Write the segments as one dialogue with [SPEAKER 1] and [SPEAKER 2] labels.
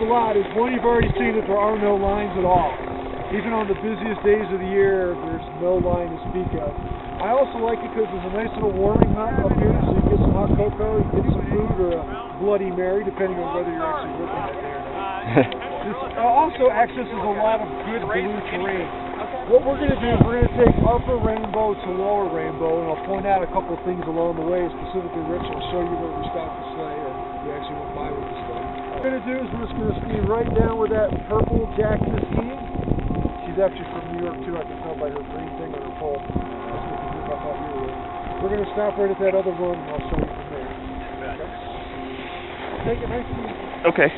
[SPEAKER 1] a lot is, one, you've already seen that there are no lines at all. Even on the busiest days of the year, there's no line to speak of. I also like it because there's a nice little warming hut up here, so you get some hot cocoa, you get some food, or a Bloody Mary, depending on whether you're actually looking at there. This also accesses a lot of good blue terrain. What we're going to do is we're going to take upper rainbow to lower rainbow, and I'll point out a couple of things along the way. Specifically, Rich will show you where we stopped the sleigh, or we actually went by with the sleigh. What we're going to do is we're just going to ski right down where that purple jacket is skiing. She's actually from New York too, I can tell by her green thing on her pole. That's what the group I thought you were. We're going to stop right at that other run, and I'll show you from there. Okay? Take it nice and easy.
[SPEAKER 2] Okay.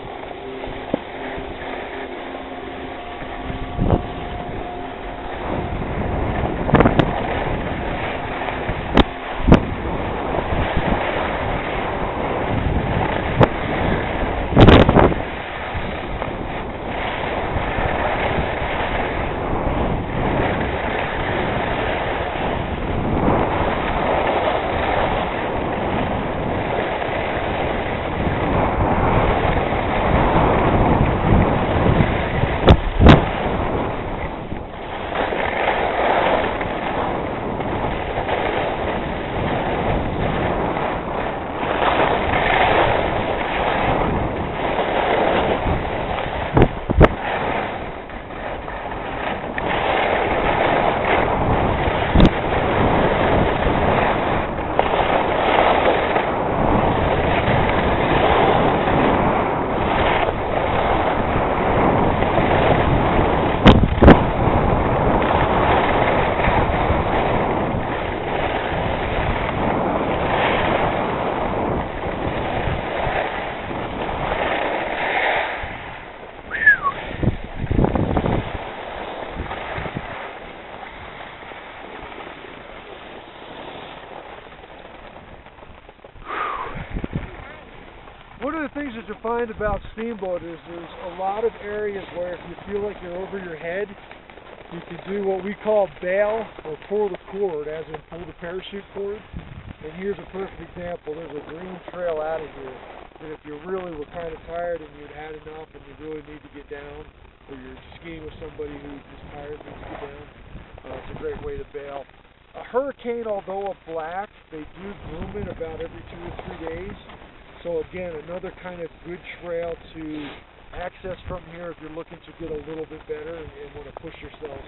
[SPEAKER 1] One of the things that you find about Steamboat is there's a lot of areas where if you feel like you're over your head, you can do what we call bail or pull the cord, as in pull the parachute cord. And here's a perfect example. There's a green trail out of here that if you really were kind of tired and you'd had enough and you really need to get down, or you're skiing with somebody who's just tired and needs to get down, it's a great way to bail. A hurricane, although a black, they do groom it about every 2 or 3 days. So again, another kind of good trail to access from here if you're looking to get a little bit better and want to push yourself.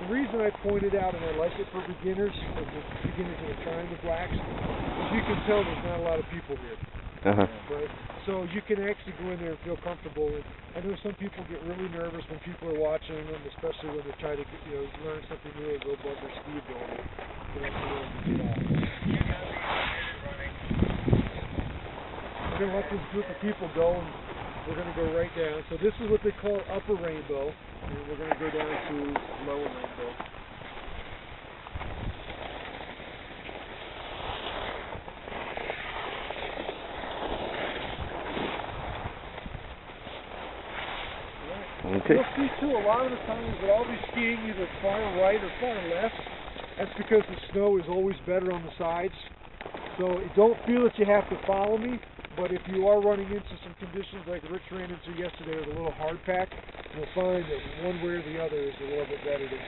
[SPEAKER 1] The reason I pointed out, and I like it for beginners, that are trying the blacks, is you can tell there's not a lot of people here. Right? So you can actually go in there and feel comfortable. And I know some people get really nervous when people are watching them, especially when they try to learn something new or go above their ski ability. We're going to let this group of people go, and we're going to go right down. So this is what they call upper rainbow, and we're going to go down to lower rainbow.
[SPEAKER 2] Okay.
[SPEAKER 1] You'll see too, a lot of the times that I'll be skiing either far right or far left. That's because the snow is always better on the sides. So don't feel that you have to follow me, but if you are running into some conditions like Rich ran into yesterday with a little hard pack, you'll find that one way or the other is a little bit better than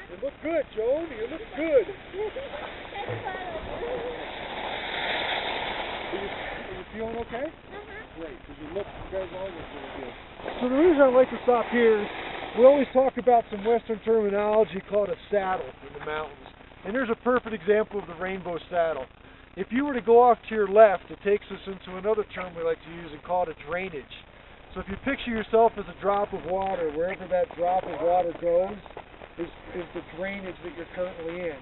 [SPEAKER 1] You look good, Joan. You look good. feeling okay? Great, because you guys all look really good. So the reason I like to stop here is we always talk about some Western terminology called a saddle in the mountains. And here's a perfect example of the rainbow saddle. If you were to go off to your left, it takes us into another term we like to use and call it a drainage. So if you picture yourself as a drop of water, wherever that drop of water goes is the drainage that you're currently in.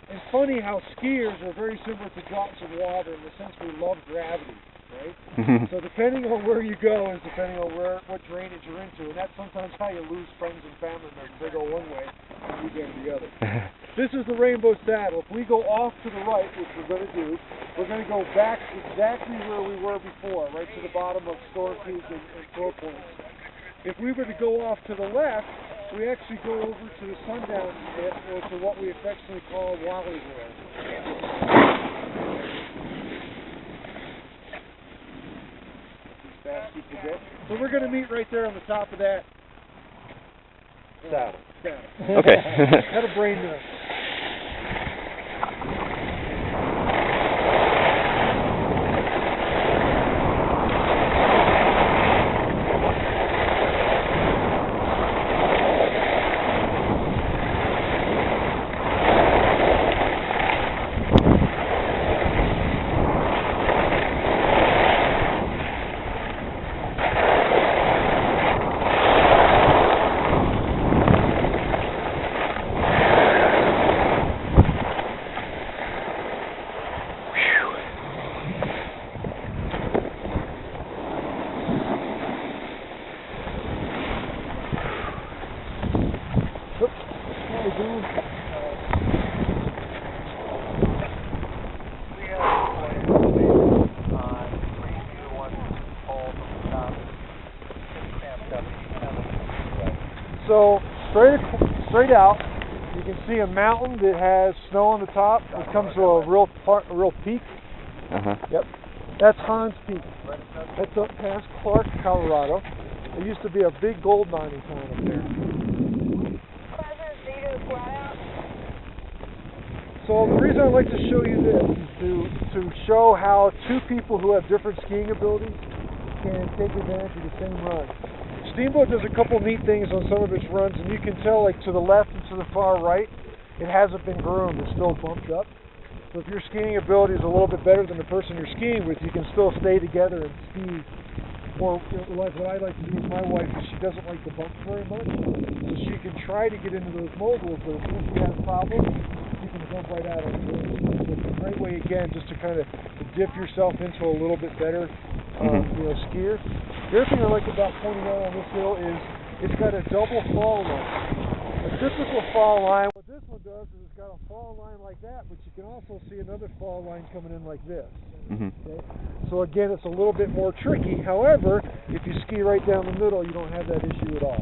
[SPEAKER 1] It's funny how skiers are very similar to drops of water in the sense we love gravity, right? So depending on where you go is depending on what drainage you're into, and that's sometimes how you lose friends and family members. They go one way and you go the other. This is the rainbow saddle. If we go off to the right, which we're going to do, we're going to go back exactly where we were before, right to the bottom of Storm Peak and Four Points. If we were to go off to the left, we actually go over to the sundown bit, or to what we affectionately call Wally World. So we're going to meet right there on the top of that saddle.
[SPEAKER 2] Okay.
[SPEAKER 1] Had a brain nut. So straight out, you can see a mountain that has snow on the top. It comes to a real peak. Yep, that's Hans Peak. That's up past Clark, Colorado. There used to be a big gold mining town up there. So the reason I like to show you this is to show how two people who have different skiing abilities can take advantage of the same run. Steamboat does a couple neat things on some of its runs, and you can tell, like to the left and to the far right, it hasn't been groomed. It's still bumped up. So if your skiing ability is a little bit better than the person you're skiing with, you can still stay together and ski. Or like what I like to do with my wife is she doesn't like the bumps very much, so she can try to get into those moguls, but as soon as she has problems, you can jump right out of it. So it's a great way, again, just to kind of dip yourself into a little bit better skier. The other thing I like about pointing out on this hill is it's got a double fall line. A typical fall line, what this one does is it's got a fall line like that, but you can also see another fall line coming in like this. Okay? So again, it's a little bit more tricky. However, if you ski right down the middle, you don't have that issue at all.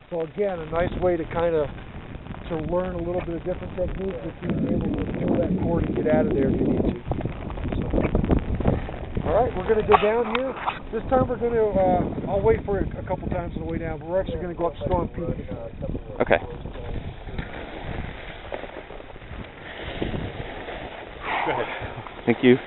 [SPEAKER 1] So again, a nice way to kind of learn a little bit of different techniques with being able to pull that cord and get out of there if you need to. Alright, we're going to go down here. This time we're going to, I'll wait for a couple times on the way down, but we're actually going to go up Storm Peak.
[SPEAKER 2] Okay.
[SPEAKER 1] Go ahead.
[SPEAKER 2] Thank you.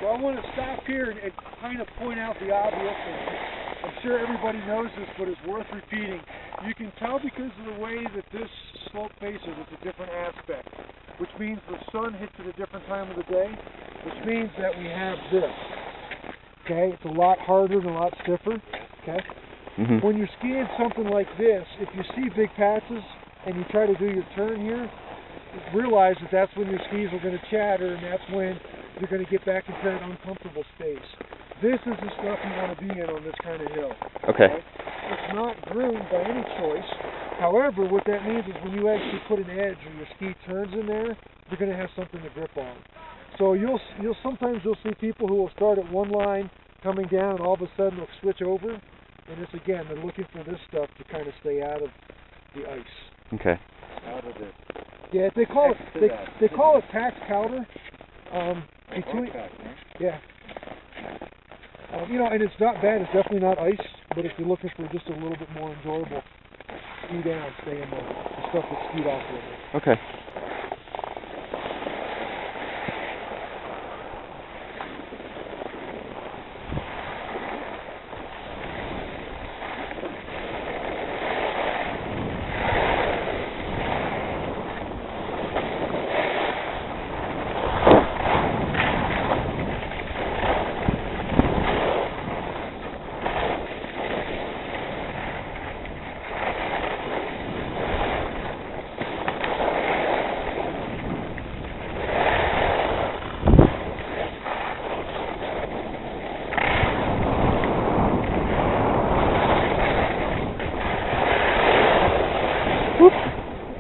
[SPEAKER 1] I want to stop here and kind of point out the obvious, and I'm sure everybody knows this, but it's worth repeating. You can tell because of the way that this slope faces, it's a different aspect, which means the sun hits at a different time of the day, which means that we have this. Okay, it's a lot harder and a lot stiffer. Okay, when you're skiing something like this, if you see big patches and you try to do your turn here, realize that that's when your skis are going to chatter, and that's when you're going to get back into that uncomfortable space. This is the stuff you want to be in on this kind of hill.
[SPEAKER 2] Okay.
[SPEAKER 1] Right? It's not groomed by any choice. However, what that means is when you actually put an edge or your ski turns in there, you're going to have something to grip on. So sometimes you'll see people who will start at one line coming down, and all of a sudden they'll switch over, and it's again they're looking for this stuff to kind of stay out of the ice.
[SPEAKER 2] Okay.
[SPEAKER 3] Out of it.
[SPEAKER 1] Yeah, they call it packed powder. Between yeah. You know, and it's not bad. It's definitely not ice, but if you're looking for just a little bit more enjoyable, ski down, stay in the stuff that's skied off a little bit.
[SPEAKER 2] Okay.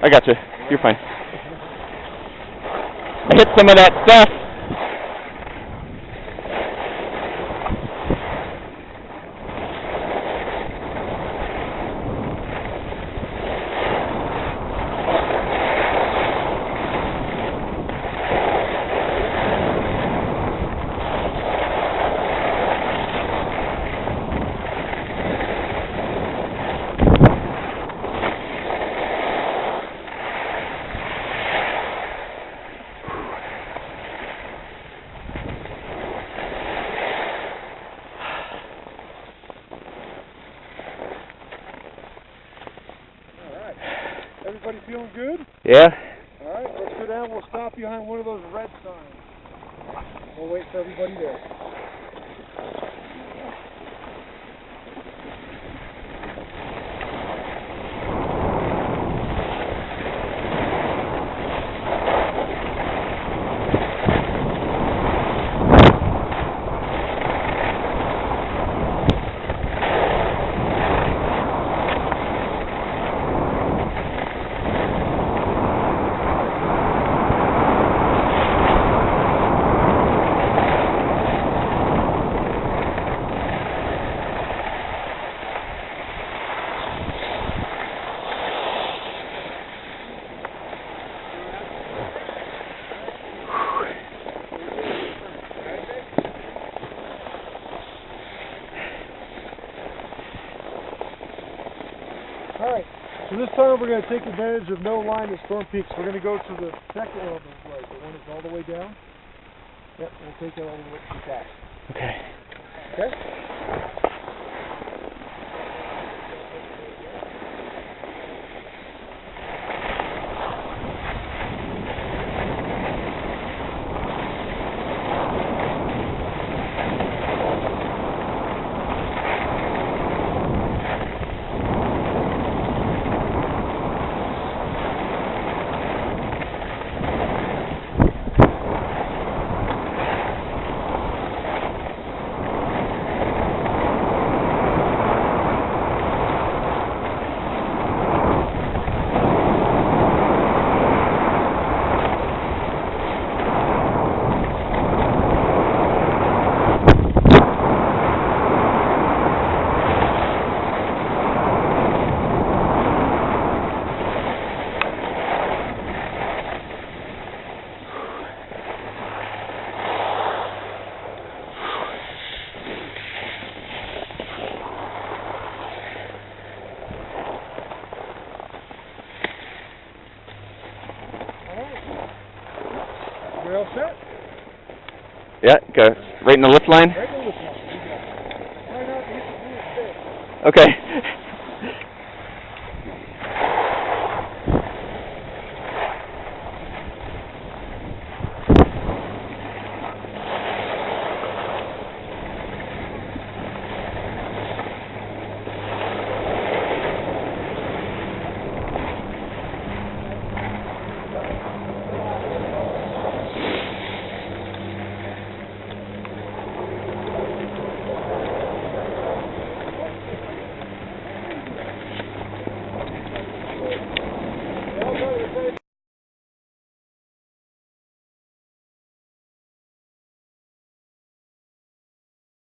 [SPEAKER 2] I got you. You're fine. I hit some of that stuff.
[SPEAKER 1] Everybody feeling good?
[SPEAKER 2] Yeah.
[SPEAKER 1] All right, let's go down. We'll stop behind one of those red signs. We'll wait for everybody there. Alright, so this time we're going to take advantage of no line at Storm Peaks. We're going to go to the second one, the one that's all the way down. Yep, we'll take that all the way to the top.
[SPEAKER 2] Okay.
[SPEAKER 1] Okay? We all set?
[SPEAKER 2] Yeah, go right in the lift line?
[SPEAKER 1] Right in the lift line. You got it. Try not to hit the blue stick.
[SPEAKER 2] Okay.